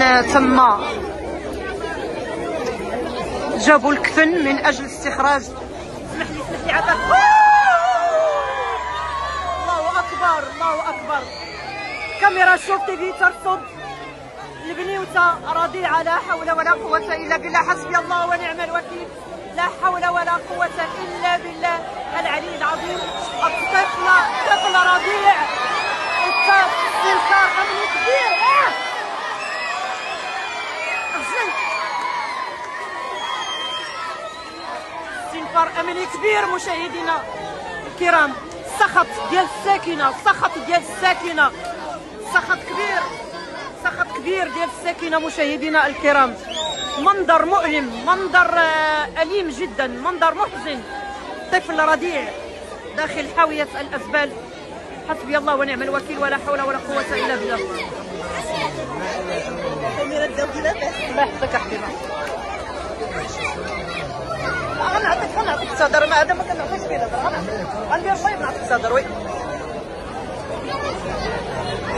تم جابوا الكفن من اجل استخراج. اسمح لي عطاك. الله اكبر الله اكبر. كاميرا شوف تيفي ترصد البنيوته رضيعه، لا حول ولا قوه الا بالله. حسبي الله ونعم الوكيل. لا حول ولا قوه الا بالله العلي العظيم. طفل رضيع، استنكار امني كبير. استنكار امني كبير مشاهدينا الكرام. سخط ديال الساكنه، سخط ديال الساكنه، سخط كبير، سخط كبير ديال الساكنه مشاهدينا الكرام. منظر مؤلم، منظر أليم جدا، منظر محزن. طفل رضيع داخل حاوية الأزبال. حسبي الله ونعم الوكيل ولا حول ولا قوة إلا بالله. الله يحفظك يا حبيبة. غنعطيك صدر، ما هذا ما كنعطيش فيه الهضره. غندير طيب نعطيك صدر. وي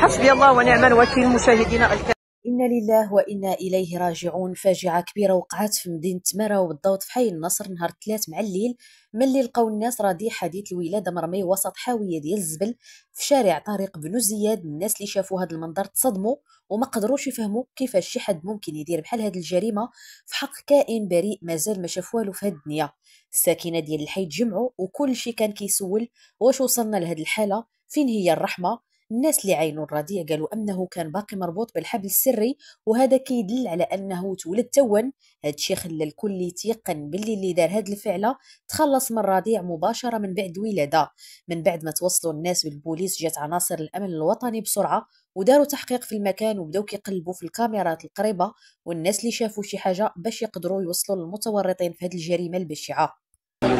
حسبي الله ونعم الوكيل مشاهدينا الكرام. إنا لله وإنا إليه راجعون. فاجعة كبيرة وقعت في مدينة تمارا وبالضبط في حي النصر نهار 3 مع الليل، ملي لقاو الناس رضيع حديث الولادة مرمي وسط حاوية ديال الزبل في شارع طريق بنو زياد. الناس اللي شافوا هذا المنظر تصدموا وما قدروش يفهموا كيفاش شي حد ممكن يدير بحال هذه الجريمة في حق كائن بريء مازال ما شاف والو في هذه الدنيا. الساكنة ديال الحي تجمعوا وكل شي كان كيسول واش وصلنا لهذه الحالة، فين هي الرحمة. الناس اللي عينوا الرضيع قالوا انه كان باقي مربوط بالحبل السري، وهذا كيدل على انه تولد تون. هذا الشيء خلى الكل يتيقن باللي اللي دار هذه الفعله تخلص من الرضيع مباشره من بعد الولاده. من بعد ما توصلوا الناس بالبوليس جات عناصر الامن الوطني بسرعه وداروا تحقيق في المكان وبداو كيقلبوا في الكاميرات القريبه والناس اللي شافوا شي حاجه باش يقدروا يوصلوا للمتورطين في هذه الجريمه البشعه.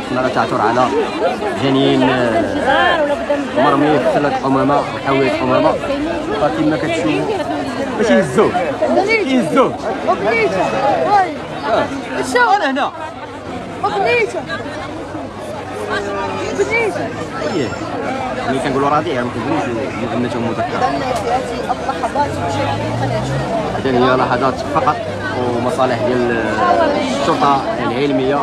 كنا تعثر على جنين مرمي في 3 أمامة وحاوية أمامة. فكما كتشوفوا باش يهزوه يهزوه وبنيته. وي أنا هنا وبنيته بنيته. ملي كنقولوا رضيع ما كنقولوش مؤنث ومذكر. هذه اللحظات إذن هي لحظات فقط ومصالح ديال الشرطة العلمية.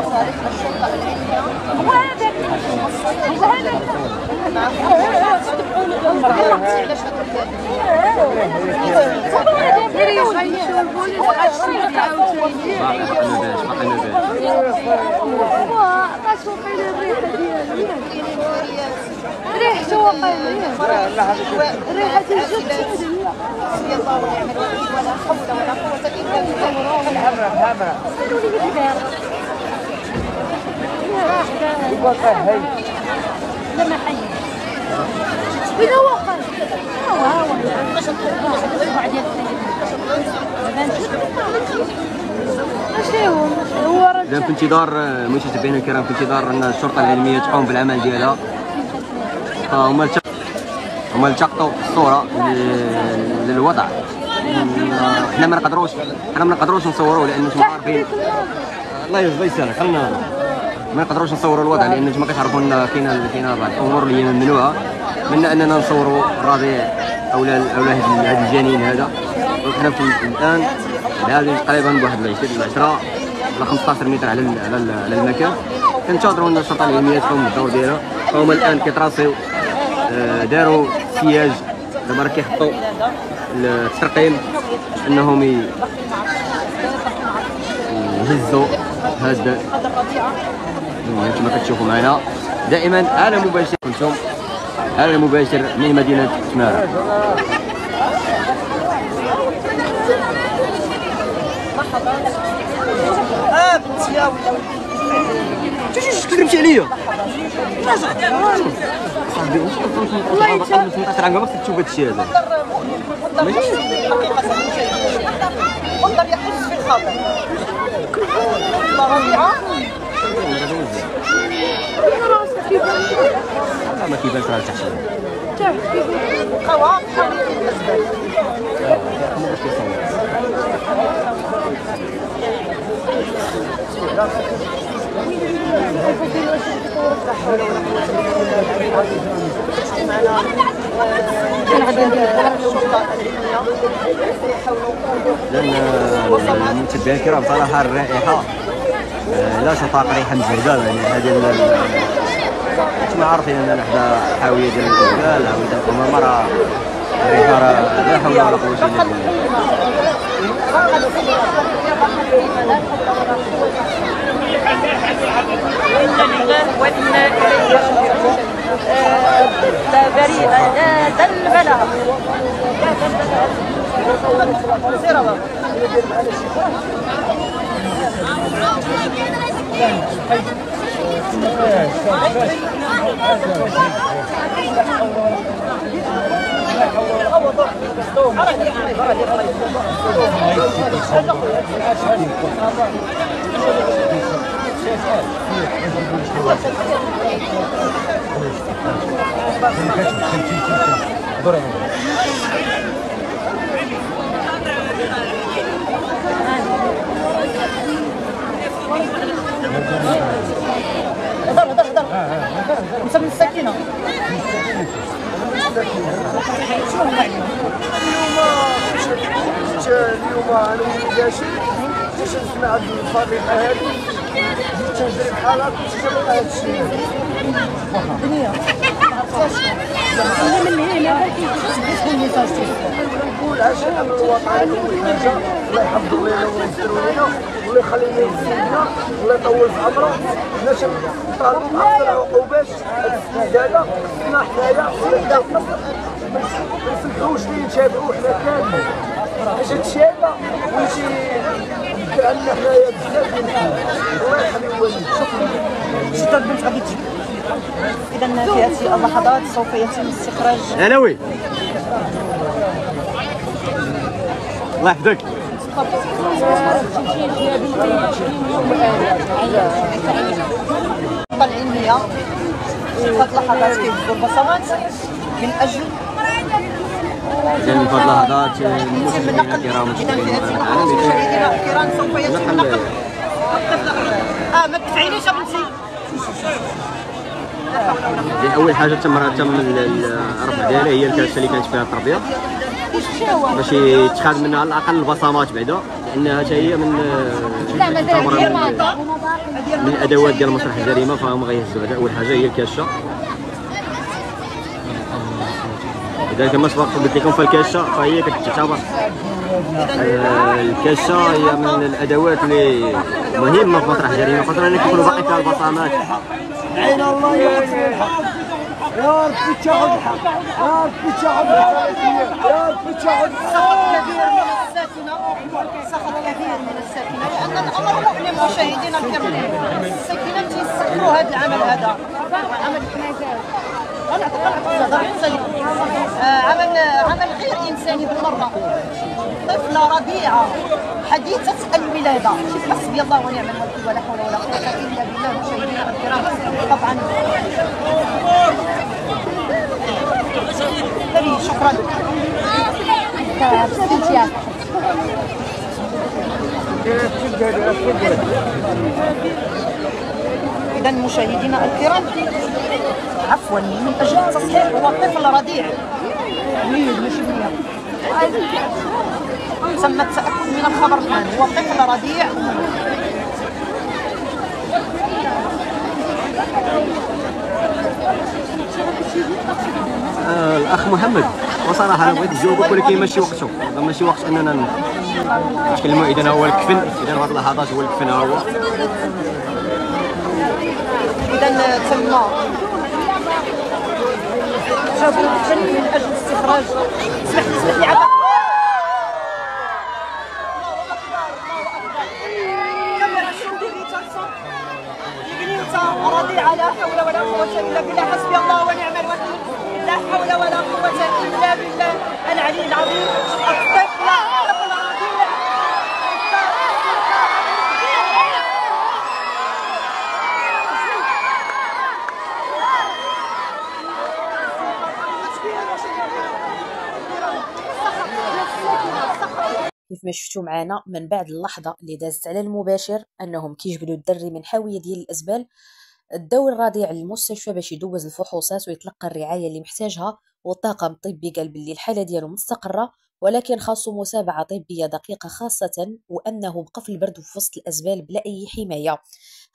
ريحته واقيلا، ريحة الجد. حسبي الله ونعم الوكيل ولا حول ولا قوة إلا بالله. لما حي إذا وقف إذا في انتظار متابعينا الكرام، في انتظار أن الشرطة العلمية تقوم بالعمل ديالها. هما التقطوا الصورة للوضع. حنا ما نقدروش نصوروه لأن نتوما عارفين. الله يسهلك، ما نقدروش نصوروا الوضع لان نتوما كتعرفوا ان كاينه بعض الامور اللي هي ممنوعه منا اننا نصوروا الرضيع او هذا الجنين هذا. وحنا الان هذه تقريبا بواحد 10 ولا 15 متر على المكان. كنتظروا ان الشرطه العلميه تقوم بالدور ديالها. هما الان كيتراصيو، داروا سياج دابا راه كيحطوا الترقيم انهم يهزوا هذا. كما كتشوفوا معنا دائما على مباشر، كنتم على مباشر من مدينه تمارا. بنتي يا ولد شوف كذبتي عليا صاحبي. والله انت راه باغي تشوف هذا الشيء هذا. انظر يحس في الخاطر. رضيعه ما كيبانش راه تحت قوا معنا الشرطه العلميه يحاولوا لان المتابعين الكرام صراحه الرائحه لا تطاق ريحه مزهده. يعني هذه كما عارفين اننا حدا حاويه ديال الازبال، حاويه ديال القمامه، راه الريحه راه لا حول ولا قوه الا بالله. لا بريئة لا ذنب لها. مسمى السكينة. اليوم انا وليداتي باش نسمع هاد الفريقه هادي تنجري بحال هكا تجرب هاد الشيء الدنيا من هنا كيفاش الميساج نقول عشان الامن الوطني اول حاجه الله يحفظ لنا ويستر لنا والله يخلي لنا يسلمنا والله يطول في عمره. باش نطالبوا باكثر عقوبات هاد الاستزاده خصنا حنايا ما نسمحوش ليه نتابعوا حنا كاملين باش نتشابه ونمشي عندنا حنايا بزاف ديال الحاجات. الله يخلي الوالد. شكرا بنت غادي تجي. إذا في هذه اللحظات سوف يتم استخراج علوي الله يحفظك. العلمية في هذه اللحظات كيبدوا البصمات من أجل إذن في هذه اللحظات المشاهدين الكرام مشاهدينا الكرام سوف يتم نقل ما تفعليش بنتي. اول حاجه تم الرفع ديالها هي الكاسه اللي كانت فيها التربيه باش يتخاد منها على الاقل البصمات بعدا، لانها حتى هي من الادوات ديال مسرح الجريمه، فهم غيهزوا بعدا. اول حاجه هي الكاشه، لذلك كما سبق قلت لكم فالكاشه فهي كتعتبر الكاشه هي من الادوات اللي مهمه في مسرح الجريمه، خاصه ان كيكونوا باقي فيها البصمات. عين الله يا ربي تاخذ الحق، يا ربي تاخذ الحق، يا ربي تاخذ سخط كثير من الساكنه لان الامر مؤلم مشاهدينا الكرام. الساكنه تيستحقوا هذا العمل، هذا عمل عمل غير انساني بالمره. طفله رضيعه حديثه الولاده، حسبي الله ونعم الوكيل ولا حول ولا قوه الا بالله. مشاهدينا الكرام طبعا شكرا. إذا مشاهدينا الكرام عفوا من أجل التصحيح هو طفل رضيع وليد ماشي بنيه، تم التأكد من الخبر الآن، هو طفل رضيع. الاخ محمد وصراحه انا بغيت نجاوبك ولكن ماشي وقته، ماشي وقت اننا نتكلموا. اذا هو الكفن، اذا في هذه اللحظات هو الكفن ها هو. اذا تم جابوا الكفن من اجل استخراج. اسمح لي عاد كاميرا شنو ديري انت رضيعه لا حول ولا قوه الا بالله. حسبي الله ونعم الوكيل. لا حول ولا قوة إلا بالله العلي العظيم. الطفلة كيف ما شفتوا معنا من بعد اللحظة اللي دازت على المباشر أنهم كيجبدوا الدري من حاوية ديال الأزبال، الدور الرضيع للمستشفى باش يدوز الفحوصات ويتلقى الرعاية اللي محتاجها، والطاقم الطبي قال باللي الحالة ديالو مستقرة ولكن خاصو متابعة طبية دقيقة، خاصة وأنه بقى في البرد وفي وسط الأزبال بلا أي حماية.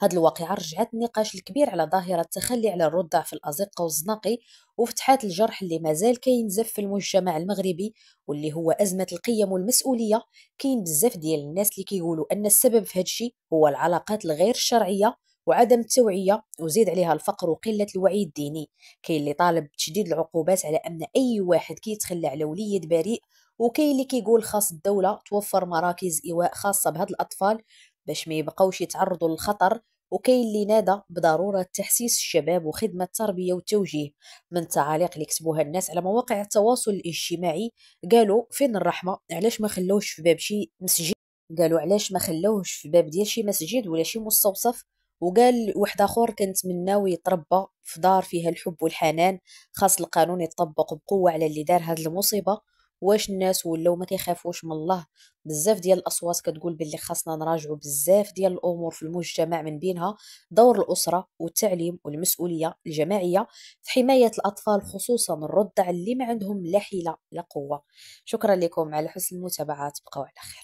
هاد الواقعة رجعت النقاش الكبير على ظاهرة التخلي على الرضع في الأزقة والزناقي، وفتحات الجرح اللي مازال كينزف في المجتمع المغربي، واللي هو أزمة القيم والمسؤولية. كاين بزاف ديال الناس اللي كيقولوا أن السبب في هادشي هو العلاقات الغير الشرعية وعدم التوعية، وزيد عليها الفقر وقلة الوعي الديني. كاين اللي طالب بتشديد العقوبات على أن أي واحد كيتخلى على وليد بريء، وكاين اللي كيقول خاص الدولة توفر مراكز إيواء خاصة بهاد الأطفال باش ما يبقاوش يتعرضوا للخطر، وكاين اللي نادى بضرورة تحسيس الشباب وخدمة التربية والتوجيه. من التعاليق اللي كتبوها الناس على مواقع التواصل الاجتماعي، قالوا فين الرحمة، علاش ما خلوش في باب شي مسجد، قالوا علاش ما خلوهش في باب ديال شي مسجد ولا شي مستوصف. وقال واحد اخر كنتمناو يتربى في دار فيها الحب والحنان، خاص القانون يطبق بقوه على اللي دار هاد المصيبه. واش الناس ولاو ما كيخافوش من الله؟ بزاف ديال الاصوات كتقول باللي خاصنا نراجعوا بزاف ديال الامور في المجتمع، من بينها دور الاسره والتعليم والمسؤوليه الجماعيه في حمايه الاطفال، خصوصا الرضع اللي ما عندهم لا حيله لا قوه. شكرا لكم على حسن المتابعه، تبقوا على خير.